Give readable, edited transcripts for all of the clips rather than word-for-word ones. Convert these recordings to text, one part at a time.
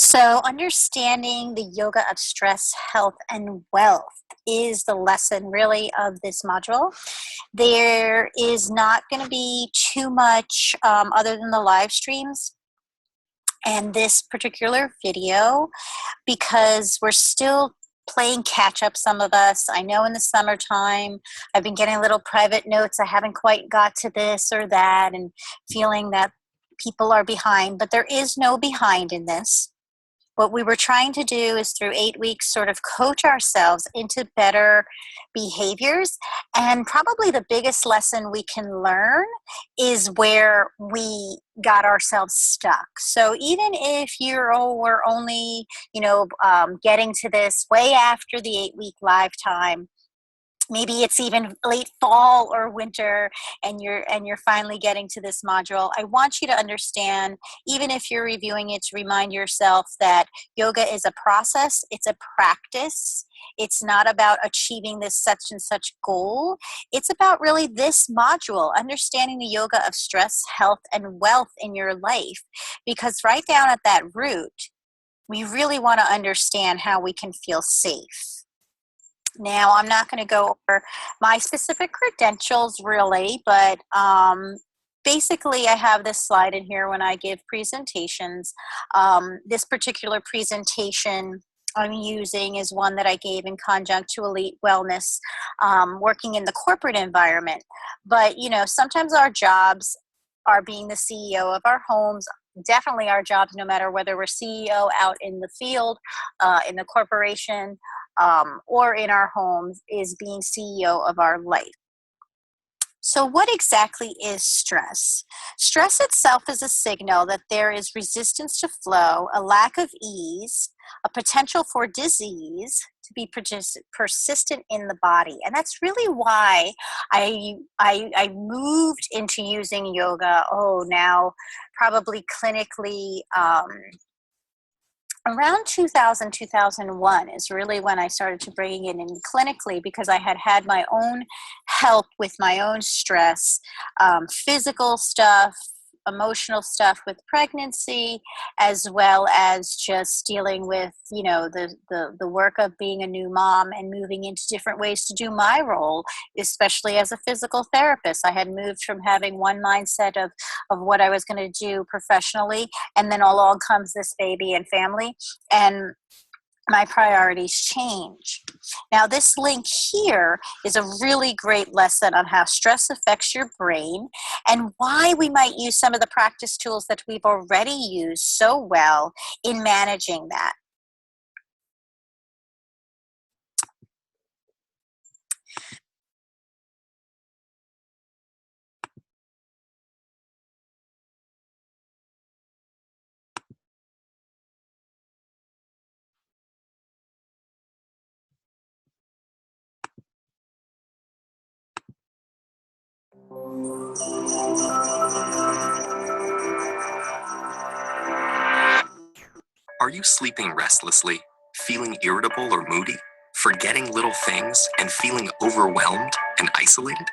So, understanding the yoga of stress, health, and wealth is the lesson really of this module. There is not going to be too much other than the live streams and this particular video because we're still playing catch up, some of us. I know in the summertime, I've been getting little private notes. I haven't quite got to this or that, and feeling that people are behind, but there is no behind in this. What we were trying to do is through 8 weeks sort of coach ourselves into better behaviors. And probably the biggest lesson we can learn is where we got ourselves stuck. So even if we're only, getting to this way after the 8 week live time, maybe it's even late fall or winter, and you're finally getting to this module. I want you to understand, even if you're reviewing it, to remind yourself that yoga is a process, it's a practice. It's not about achieving this such and such goal. It's about really this module, understanding the yoga of stress, health, and wealth in your life. Because right down at that root, we really want to understand how we can feel safe. Now, I'm not going to go over my specific credentials really, but basically I have this slide in here when I give presentations. This particular presentation I'm using is one that I gave in conjunct to Elite Wellness, working in the corporate environment. But, sometimes our jobs are being the CEO of our homes. Definitely our jobs, no matter whether we're CEO out in the field, in the corporation, or in our homes, is being CEO of our life. So what exactly is stress? Stress itself is a signal that there is resistance to flow, a lack of ease, a potential for disease to be persistent in the body. And that's really why I moved into using yoga, now probably clinically, around 2000, 2001 is really when I started to bring it in clinically, because I had my own help with my own stress, physical stuff, emotional stuff with pregnancy, as well as just dealing with, the work of being a new mom and moving into different ways to do my role, especially as a physical therapist. I had moved from having one mindset of what I was going to do professionally, and then along comes this baby and family, and my priorities change. Now, this link here is a really great lesson on how stress affects your brain and why we might use some of the practice tools that we've already used so well in managing that. Are you sleeping restlessly, feeling irritable or moody, forgetting little things, and feeling overwhelmed and isolated?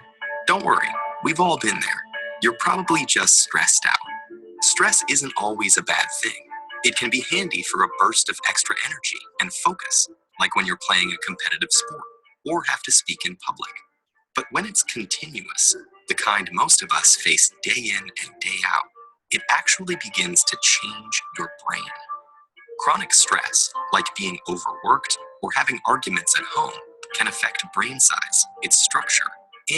Don't worry, we've all been there. You're probably just stressed out. Stress isn't always a bad thing. It can be handy for a burst of extra energy and focus, like when you're playing a competitive sport or have to speak in public. But when it's continuous, the kind most of us face day in and day out, it actually begins to change your brain. Chronic stress, like being overworked or having arguments at home, can affect brain size, its structure,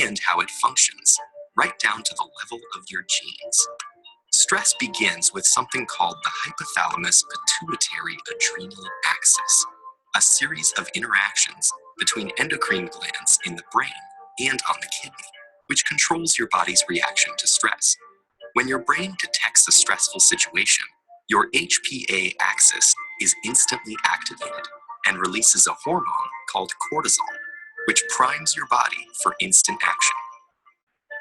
and how it functions, right down to the level of your genes. Stress begins with something called the hypothalamus pituitary adrenal axis, a series of interactions between endocrine glands in the brain and on the kidney, which controls your body's reaction to stress. When your brain detects a stressful situation, your HPA axis is instantly activated and releases a hormone called cortisol, which primes your body for instant action.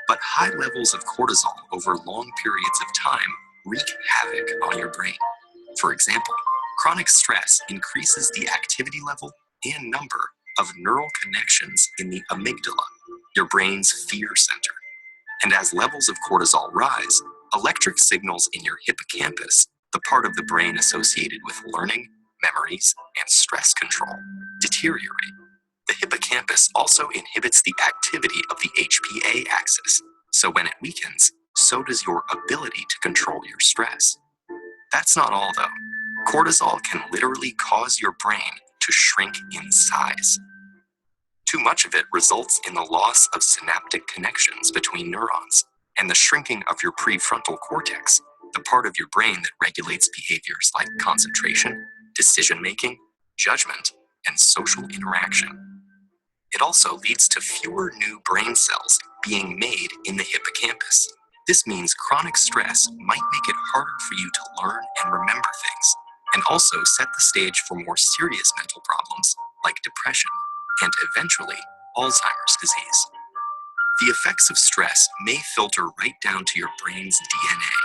But high levels of cortisol over long periods of time wreak havoc on your brain. For example, chronic stress increases the activity level and number of neural connections in the amygdala, your brain's fear center. And as levels of cortisol rise, electric signals in your hippocampus, the the part of the brain associated with learning, memories, and stress control, deteriorate. The hippocampus also inhibits the activity of the HPA axis, so when it weakens, so does your ability to control your stress. That's not all, though. Cortisol can literally cause your brain to shrink in size. Too much of it results in the loss of synaptic connections between neurons and the shrinking of your prefrontal cortex, the part of your brain that regulates behaviors like concentration, decision-making, judgment, and social interaction. It also leads to fewer new brain cells being made in the hippocampus. This means chronic stress might make it harder for you to learn and remember things, and also set the stage for more serious mental problems like depression and eventually Alzheimer's disease. The effects of stress may filter right down to your brain's DNA.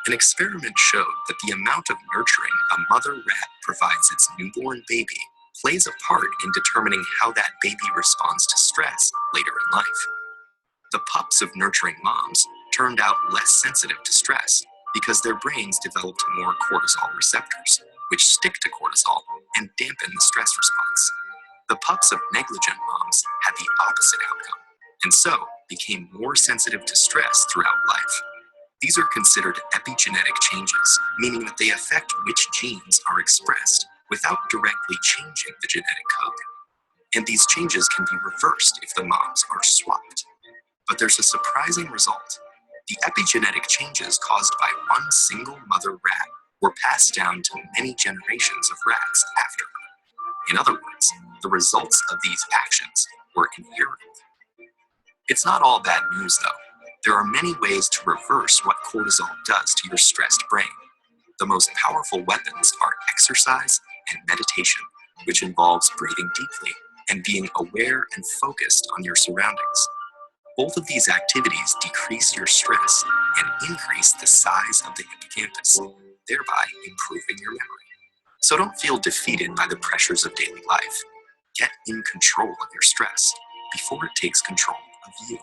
An experiment showed that the amount of nurturing a mother rat provides its newborn baby plays a part in determining how that baby responds to stress later in life. The pups of nurturing moms turned out less sensitive to stress because their brains developed more cortisol receptors, which stick to cortisol and dampen the stress response. The pups of negligent moms had the opposite outcome, and so became more sensitive to stress throughout life. These are considered epigenetic changes, meaning that they affect which genes are expressed without directly changing the genetic code. And these changes can be reversed if the moms are swapped. But there's a surprising result. The epigenetic changes caused by one single mother rat were passed down to many generations of rats after her. In other words, the results of these actions were inherited. It's not all bad news, though. There are many ways to reverse what cortisol does to your stressed brain. The most powerful weapons are exercise and meditation, which involves breathing deeply and being aware and focused on your surroundings. Both of these activities decrease your stress and increase the size of the hippocampus, thereby improving your memory. So don't feel defeated by the pressures of daily life. Get in control of your stress before it takes control of you.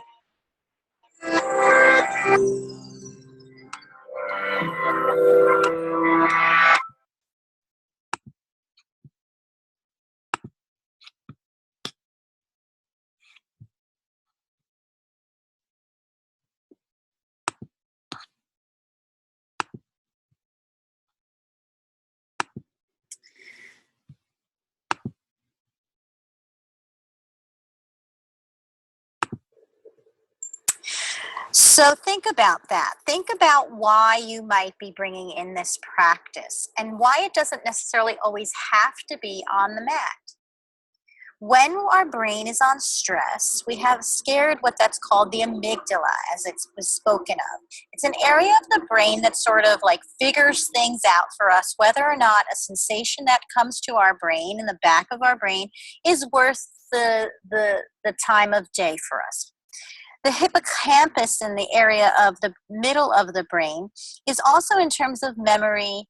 So think about that. Think about why you might be bringing in this practice and why it doesn't necessarily always have to be on the mat. When our brain is on stress, we have scared what that's called the amygdala, as it was spoken of. It's an area of the brain that sort of like figures things out for us, whether or not a sensation that comes to our brain in the back of our brain is worth the time of day for us. The hippocampus in the area of the middle of the brain is also in terms of memory,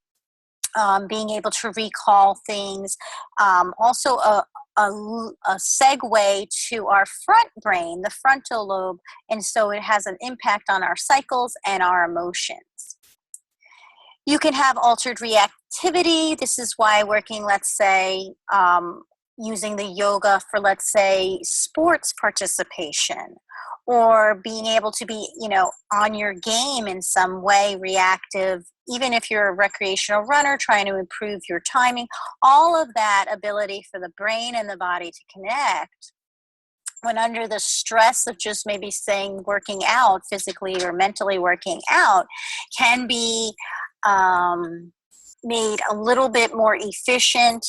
being able to recall things, also a segue to our front brain, the frontal lobe, and so it has an impact on our cycles and our emotions. You can have altered reactivity. This is why working, let's say, using the yoga for, let's say, sports participation, or being able to be, on your game in some way, reactive, even if you're a recreational runner trying to improve your timing, all of that ability for the brain and the body to connect when under the stress of just maybe saying working out physically or mentally working out can be made a little bit more efficient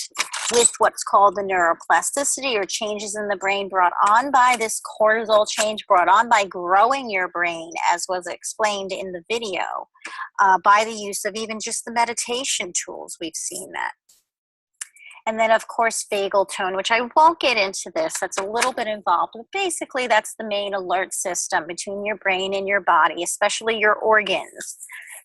with what's called the neuroplasticity, or changes in the brain brought on by this cortisol change, brought on by growing your brain, as was explained in the video, by the use of even just the meditation tools. We've seen that. And then, of course, vagal tone, which I won't get into this. That's a little bit involved. But basically, that's the main alert system between your brain and your body, especially your organs.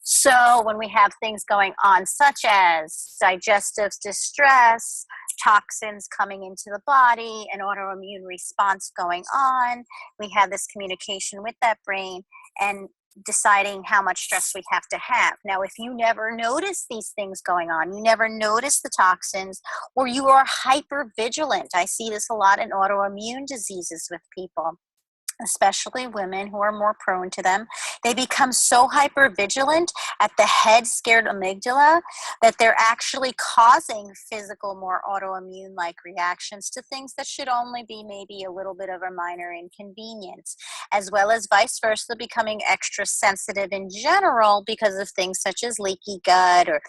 So when we have things going on, such as digestive distress, toxins coming into the body, an autoimmune response going on, we have this communication with that brain. And deciding how much stress we have to have. Now, if you never notice these things going on, you never notice the toxins, or you are hyper vigilant. I see this a lot in autoimmune diseases with people, especially women who are more prone to them. They become so hyper vigilant at the head scared amygdala that they're actually causing physical, more autoimmune like reactions to things that should only be maybe a little bit of a minor inconvenience, as well as vice versa, becoming extra sensitive in general because of things such as leaky gut or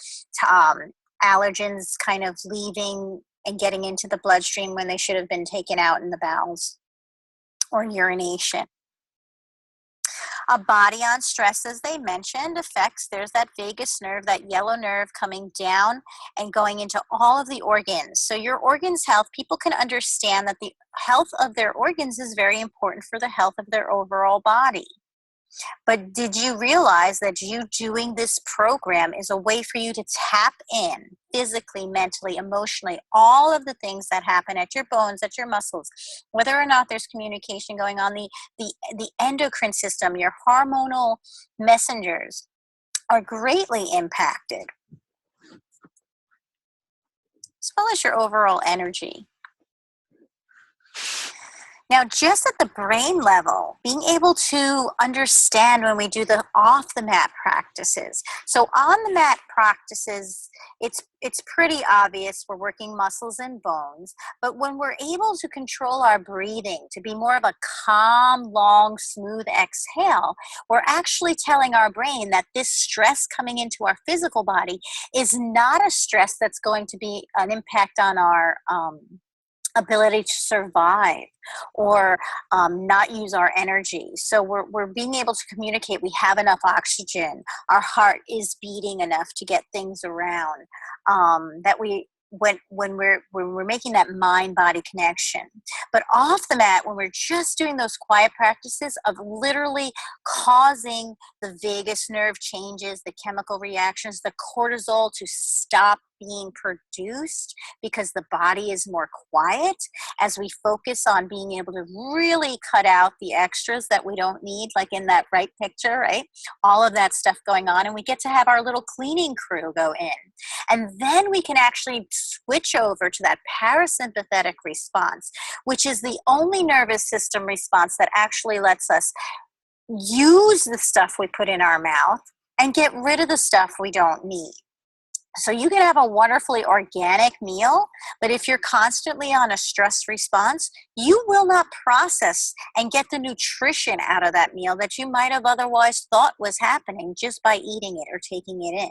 allergens kind of leaving and getting into the bloodstream when they should have been taken out in the bowels or urination. A body on stress, as they mentioned, affects, there's that vagus nerve, that yellow nerve coming down and going into all of the organs. So your organs' health, people can understand that the health of their organs is very important for the health of their overall body. But did you realize that you doing this program is a way for you to tap in physically, mentally, emotionally, all of the things that happen at your bones, at your muscles, whether or not there's communication going on, the endocrine system, your hormonal messengers are greatly impacted, as well as your overall energy. Now, just at the brain level, being able to understand when we do the off the mat practices. So on the mat practices, it's pretty obvious we're working muscles and bones, but when we're able to control our breathing to be more of a calm, long, smooth exhale, we're actually telling our brain that this stress coming into our physical body is not a stress that's going to be an impact on our ability to survive or not use our energy. So we're being able to communicate. We have enough oxygen. Our heart is beating enough to get things around. That we when we're making that mind body connection. But off the mat, when we're just doing those quiet practices of literally causing the vagus nerve changes, the chemical reactions, the cortisol to stop being produced because the body is more quiet, as we focus on being able to really cut out the extras that we don't need, like in that right picture, right? All of that stuff going on, and we get to have our little cleaning crew go in. And then we can actually switch over to that parasympathetic response, which is the only nervous system response that actually lets us use the stuff we put in our mouth and get rid of the stuff we don't need. So you can have a wonderfully organic meal, but if you're constantly on a stress response, you will not process and get the nutrition out of that meal that you might have otherwise thought was happening just by eating it or taking it in.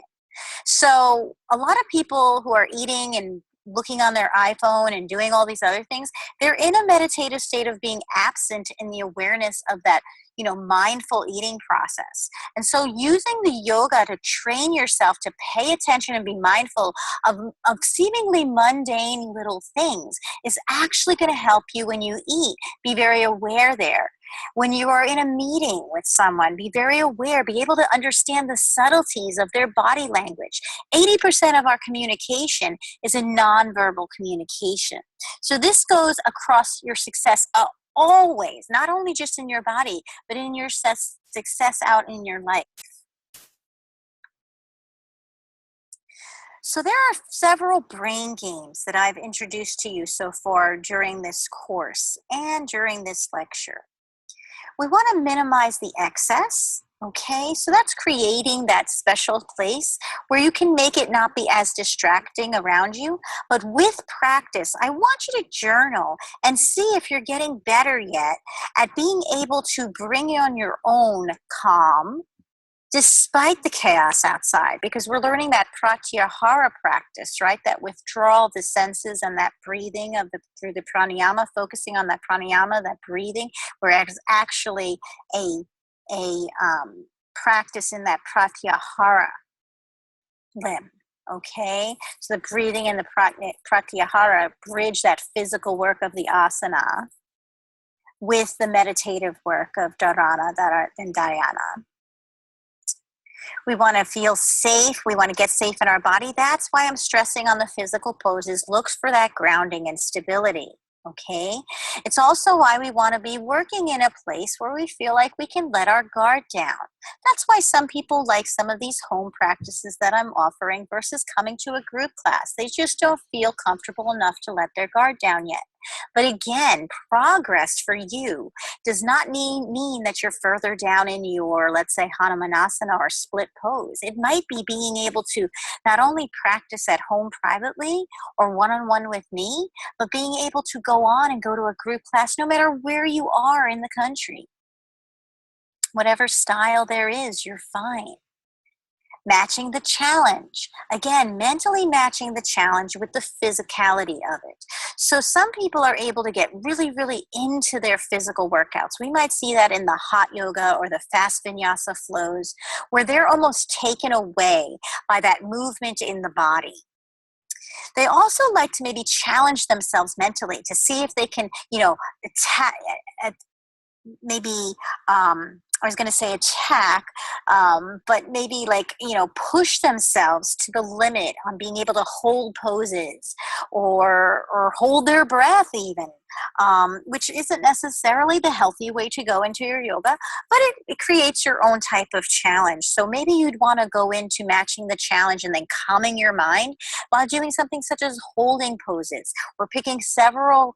So a lot of people who are eating and looking on their iPhone and doing all these other things, they're in a meditative state of being absent in the awareness of that, mindful eating process. And so using the yoga to train yourself to pay attention and be mindful of seemingly mundane little things is actually going to help you when you eat. Be very aware there. When you are in a meeting with someone, be very aware, be able to understand the subtleties of their body language. 80% of our communication is a nonverbal communication. So this goes across your success always, not only just in your body, but in your success out in your life. So there are several brain games that I've introduced to you so far during this course and during this lecture. We want to minimize the excess, okay? So that's creating that special place where you can make it not be as distracting around you. But with practice, I want you to journal and see if you're getting better yet at being able to bring on your own calm despite the chaos outside, because we're learning that pratyahara practice, right? That withdrawal of the senses and that breathing through the pranayama, focusing on that pranayama, that breathing, where it's actually a practice in that pratyahara limb. Okay, so the breathing and the pratyahara bridge that physical work of the asana with the meditative work of dharana and dhyana. We want to feel safe. We want to get safe in our body. That's why I'm stressing on the physical poses. Look for that grounding and stability. Okay. It's also why we want to be working in a place where we feel like we can let our guard down. That's why some people like some of these home practices that I'm offering versus coming to a group class. They just don't feel comfortable enough to let their guard down yet. But again, progress for you does not mean that you're further down in your, let's say, Hanumanasana or split pose. It might be being able to not only practice at home privately or one-on-one with me, but being able to go on and go to a group class no matter where you are in the country. Whatever style there is, you're fine. Matching the challenge. Again, mentally matching the challenge with the physicality of it. So some people are able to get really, really into their physical workouts. We might see that in the hot yoga or the fast vinyasa flows, where they're almost taken away by that movement in the body. They also like to maybe challenge themselves mentally to see if they can, maybe I was going to say attack, but maybe push themselves to the limit on being able to hold poses or hold their breath even, which isn't necessarily the healthy way to go into your yoga, but it creates your own type of challenge. So maybe you'd want to go into matching the challenge and then calming your mind while doing something such as holding poses or picking several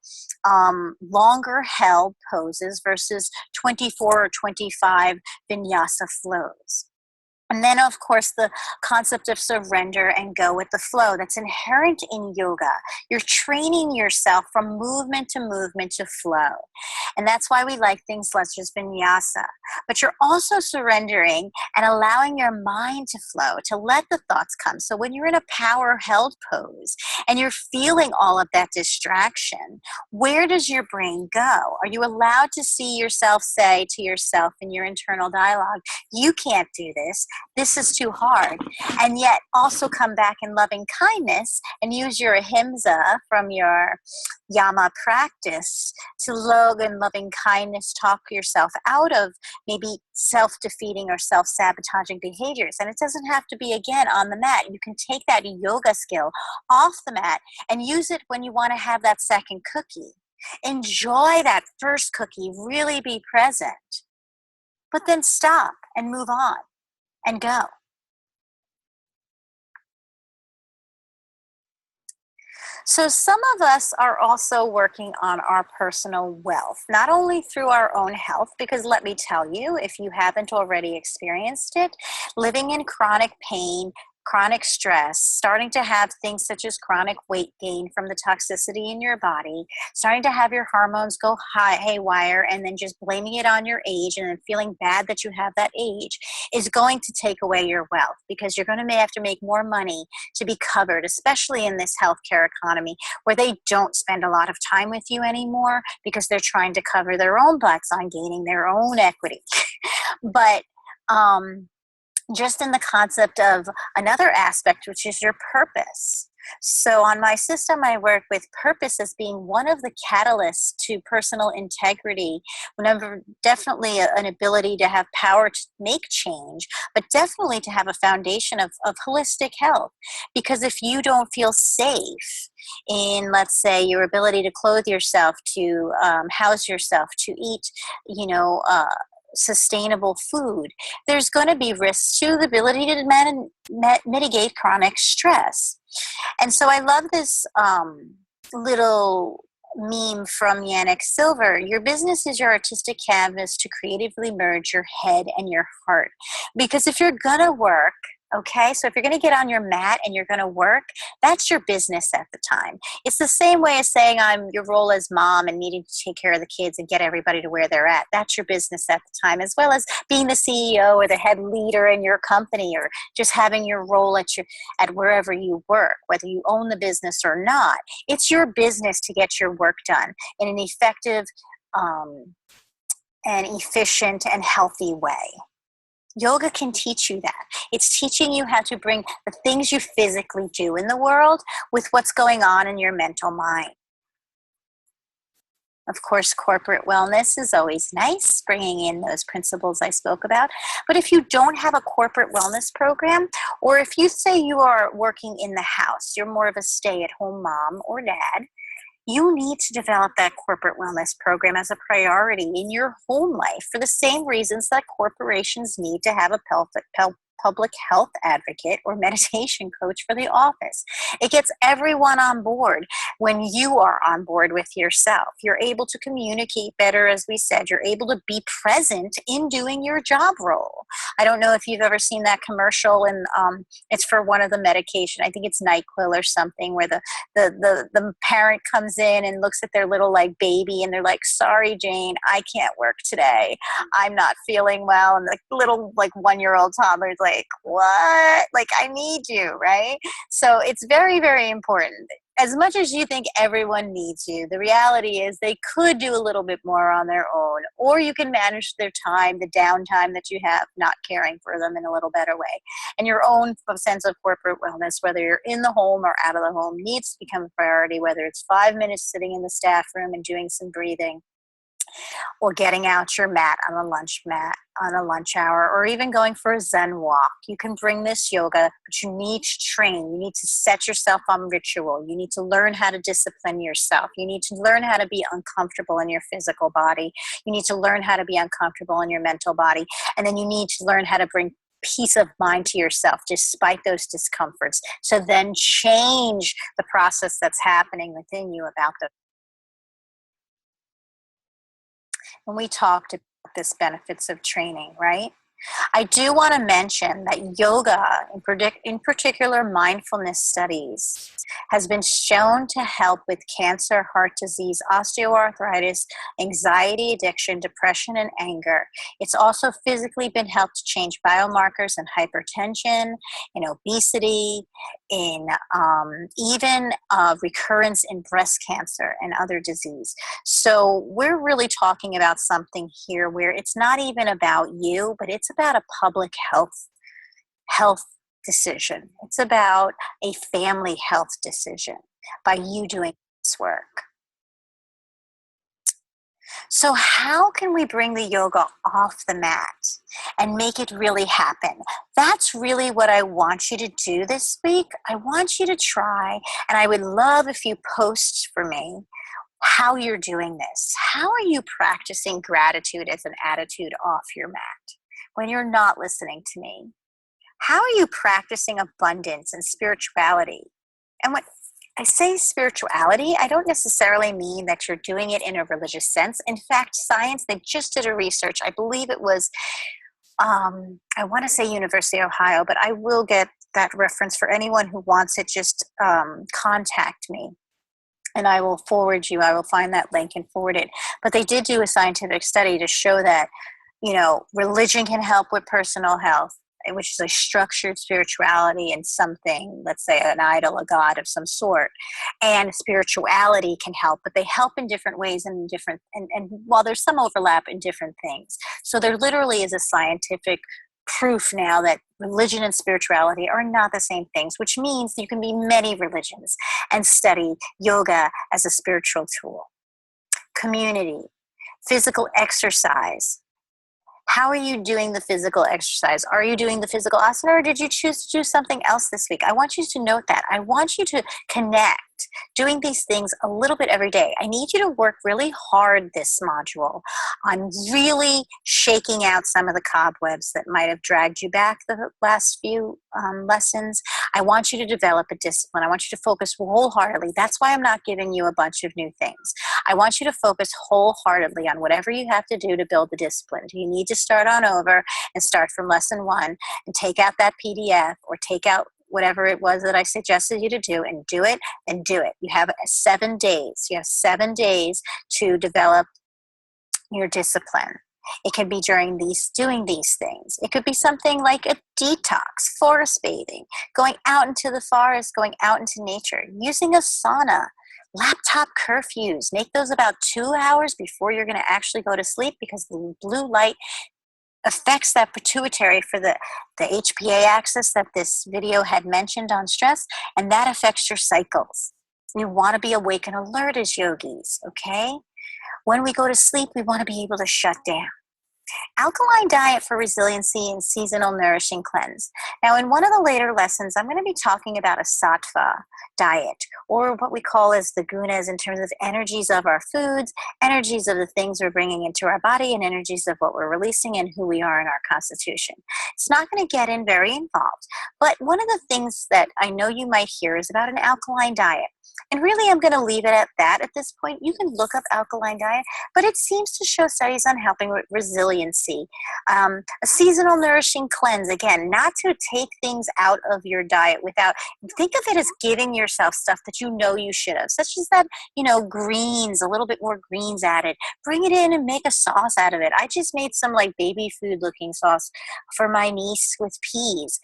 longer held poses versus 24 or 25 vinyasa flows. And then, of course, the concept of surrender and go with the flow that's inherent in yoga. You're training yourself from movement to flow. And that's why we like things such as vinyasa. But you're also surrendering and allowing your mind to flow, to let the thoughts come. So when you're in a power held pose and you're feeling all of that distraction, where does your brain go? Are you allowed to see yourself say to yourself in your internal dialogue, you can't do this. This is too hard. And yet also come back in loving kindness and use your ahimsa from your yama practice to love and loving kindness talk yourself out of maybe self-defeating or self-sabotaging behaviors. And it doesn't have to be, again, on the mat. You can take that yoga skill off the mat and use it when you want to have that second cookie. Enjoy that first cookie, really be present, but then stop and move on and go. So some of us are also working on our personal wealth, not only through our own health, because let me tell you, if you haven't already experienced it, living in chronic pain, chronic stress, starting to have things such as chronic weight gain from the toxicity in your body, starting to have your hormones go haywire, and then just blaming it on your age and then feeling bad that you have that age is going to take away your wealth, because you're going to have to make more money to be covered, especially in this healthcare economy where they don't spend a lot of time with you anymore because they're trying to cover their own butts on gaining their own equity. But just in the concept of another aspect, which is your purpose. So on my system, I work with purpose as being one of the catalysts to personal integrity. Whenever definitely an ability to have power to make change, but definitely to have a foundation of holistic health. Because if you don't feel safe in, let's say, your ability to clothe yourself, to house yourself, to eat, sustainable food, there's going to be risks to the ability to mitigate chronic stress. And so I love this little meme from Yannick Silver. Your business is your artistic canvas to creatively merge your head and your heart. Because if you're going to work, okay, so if you're going to get on your mat and you're going to work, that's your business at the time. It's the same way as saying I'm your role as mom and needing to take care of the kids and get everybody to where they're at. That's your business at the time, as well as being the CEO or the head leader in your company, or just having your role at wherever you work, whether you own the business or not. It's your business to get your work done in an effective and efficient and healthy way. Yoga can teach you that. It's teaching you how to bring the things you physically do in the world with what's going on in your mental mind. Of course, corporate wellness is always nice, bringing in those principles I spoke about. But if you don't have a corporate wellness program, or if you say you are working in the house, you're more of a stay-at-home mom or dad, You need to develop that corporate wellness program as a priority in your home life for the same reasons that corporations need to have a public health advocate or meditation coach for the office. It gets everyone on board when you are on board with yourself. You're able to communicate better, as we said. You're able to be present in doing your job role. I don't know if you've ever seen that commercial, and it's for one of the medication. I think it's NyQuil or something, where the parent comes in and looks at their little like baby, and they're like, "Sorry, Jane, I can't work today. I'm not feeling well." And the little like 1-year-old toddler's like, "What? Like, I need you," right? So it's very, very important. As much as you think everyone needs you, the reality is they could do a little bit more on their own, or you can manage their time, the downtime that you have, not caring for them in a little better way. And your own sense of corporate wellness, whether you're in the home or out of the home, needs to become a priority, whether it's 5 minutes sitting in the staff room and doing some breathing, or getting out your mat on a lunch hour, or even going for a Zen walk. You can bring this yoga, but you need to train. You need to set yourself on ritual. You need to learn how to discipline yourself. You need to learn how to be uncomfortable in your physical body. You need to learn how to be uncomfortable in your mental body. And then you need to learn how to bring peace of mind to yourself despite those discomforts. So then change the process that's happening within you about the. When we talked about this benefits of training, right? I do want to mention that yoga, in particular mindfulness studies, has been shown to help with cancer, heart disease, osteoarthritis, anxiety, addiction, depression, and anger. It's also physically been helped to change biomarkers in hypertension, in obesity, in even recurrence in breast cancer and other disease. So we're really talking about something here where it's not even about you, but it's about a public health decision. It's about a family health decision by you doing this work. So how can we bring the yoga off the mat and make it really happen? That's really what I want you to do this week. I want you to try, and I would love if you post for me how you're doing this. How are you practicing gratitude as an attitude off your mat when you're not listening to me? How are you practicing abundance and spirituality? And when I say spirituality, I don't necessarily mean that you're doing it in a religious sense. In fact, science, they just did a research. I believe it was, I want to say University of Ohio, but I will get that reference for anyone who wants it. Just contact me, and I will forward you. I will find that link and forward it. But they did do a scientific study to show that, religion can help with personal health, which is a structured spirituality in something, let's say an idol, a god of some sort. And spirituality can help, but they help in different ways and and while there's some overlap in different things. So there literally is a scientific proof now that religion and spirituality are not the same things, which means you can be many religions and study yoga as a spiritual tool. Community, physical exercise. How are you doing the physical exercise? Are you doing the physical asana, or did you choose to do something else this week? I want you to note that. I want you to connect doing these things a little bit every day. I need you to work really hard this module on really shaking out some of the cobwebs that might have dragged you back the last few lessons. I want you to develop a discipline. I want you to focus wholeheartedly. That's why I'm not giving you a bunch of new things. I want you to focus wholeheartedly on whatever you have to do to build the discipline. Do you need to start on over and start from lesson 1 and take out that PDF or take out whatever it was that I suggested you to do and do it, and do it. You have 7 days. You have 7 days to develop your discipline. It can be doing these things. It could be something like a detox, forest bathing, going out into the forest, going out into nature, using a sauna, laptop curfews. Make those about 2 hours before you're going to actually go to sleep, because the blue light affects that pituitary for the HPA axis that this video had mentioned on stress, and that affects your cycles. You want to be awake and alert as yogis, okay? When we go to sleep, we want to be able to shut down. Alkaline diet for resiliency and seasonal nourishing cleanse. Now, in one of the later lessons, I'm going to be talking about a sattva diet, or what we call as the gunas, in terms of energies of our foods, energies of the things we're bringing into our body, and energies of what we're releasing and who we are in our constitution. It's not going to get in very involved, but one of the things that I know you might hear is about an alkaline diet. And really, I'm going to leave it at that at this point. You can look up alkaline diet, but it seems to show studies on helping with resiliency. A seasonal nourishing cleanse, again, not to take things out of your diet without, think of it as giving yourself stuff that you know you should have, such as that, greens, a little bit more greens added. Bring it in and make a sauce out of it. I just made some like baby food looking sauce for my niece with peas.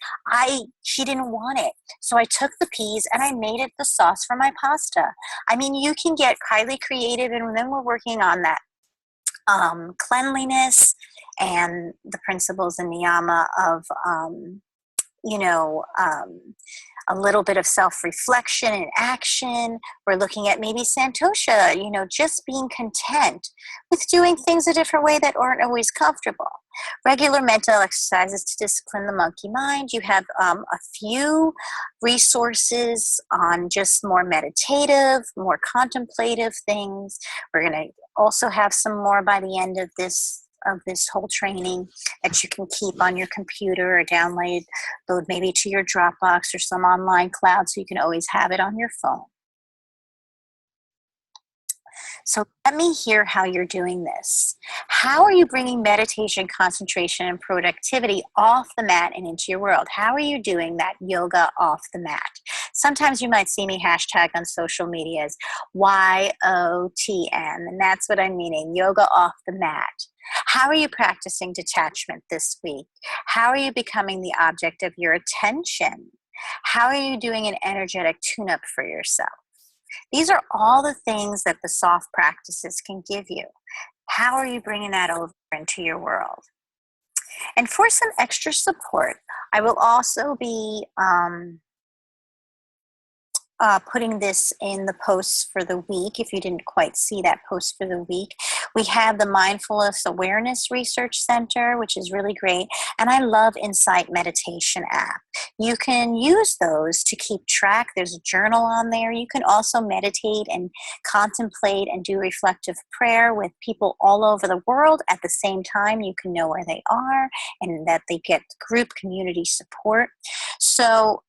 She didn't want it. So I took the peas and I made it the sauce for my pasta. I mean, you can get highly creative, and then we're working on that cleanliness and the principles and niyama of, a little bit of self-reflection and action. We're looking at maybe Santosha, just being content with doing things a different way that aren't always comfortable. Regular mental exercises to discipline the monkey mind. You have a few resources on just more meditative, more contemplative things. We're going to also have some more by the end of this whole training that you can keep on your computer or download maybe to your Dropbox or some online cloud, so you can always have it on your phone. So let me hear how you're doing this. How are you bringing meditation, concentration, and productivity off the mat and into your world? How are you doing that yoga off the mat? Sometimes you might see me hashtag on social media as YOTM, and that's what I'm meaning, yoga off the mat. How are you practicing detachment this week? How are you becoming the object of your attention? How are you doing an energetic tune-up for yourself? These are all the things that the soft practices can give you. How are you bringing that over into your world? And for some extra support, I will also be putting this in the posts for the week. If you didn't quite see that post for the week, we have the Mindfulness Awareness Research Center, which is really great. And I love Insight Meditation app. You can use those to keep track. There's a journal on there. You can also meditate and contemplate and do reflective prayer with people all over the world at the same time. You can know where they are and that they get group community support. So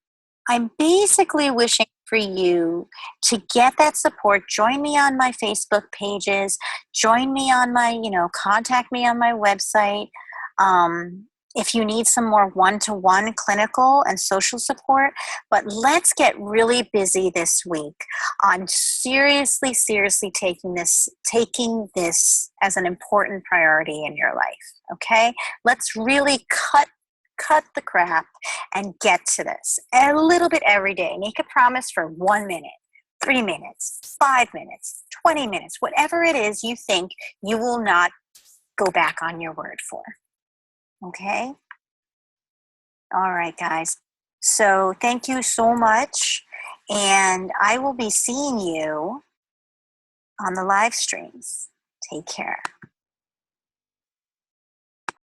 I'm basically wishing for you to get that support. Join me on my Facebook pages. Join me on my, contact me on my website. If you need some more one-to-one clinical and social support. But let's get really busy this week on seriously taking this as an important priority in your life, okay? Let's really cut the crap and get to this a little bit every day. Make a promise for 1 minute, 3 minutes, 5 minutes, 20 minutes, whatever it is you think you will not go back on your word for. Okay? All right, guys. So thank you so much. And I will be seeing you on the live streams. Take care.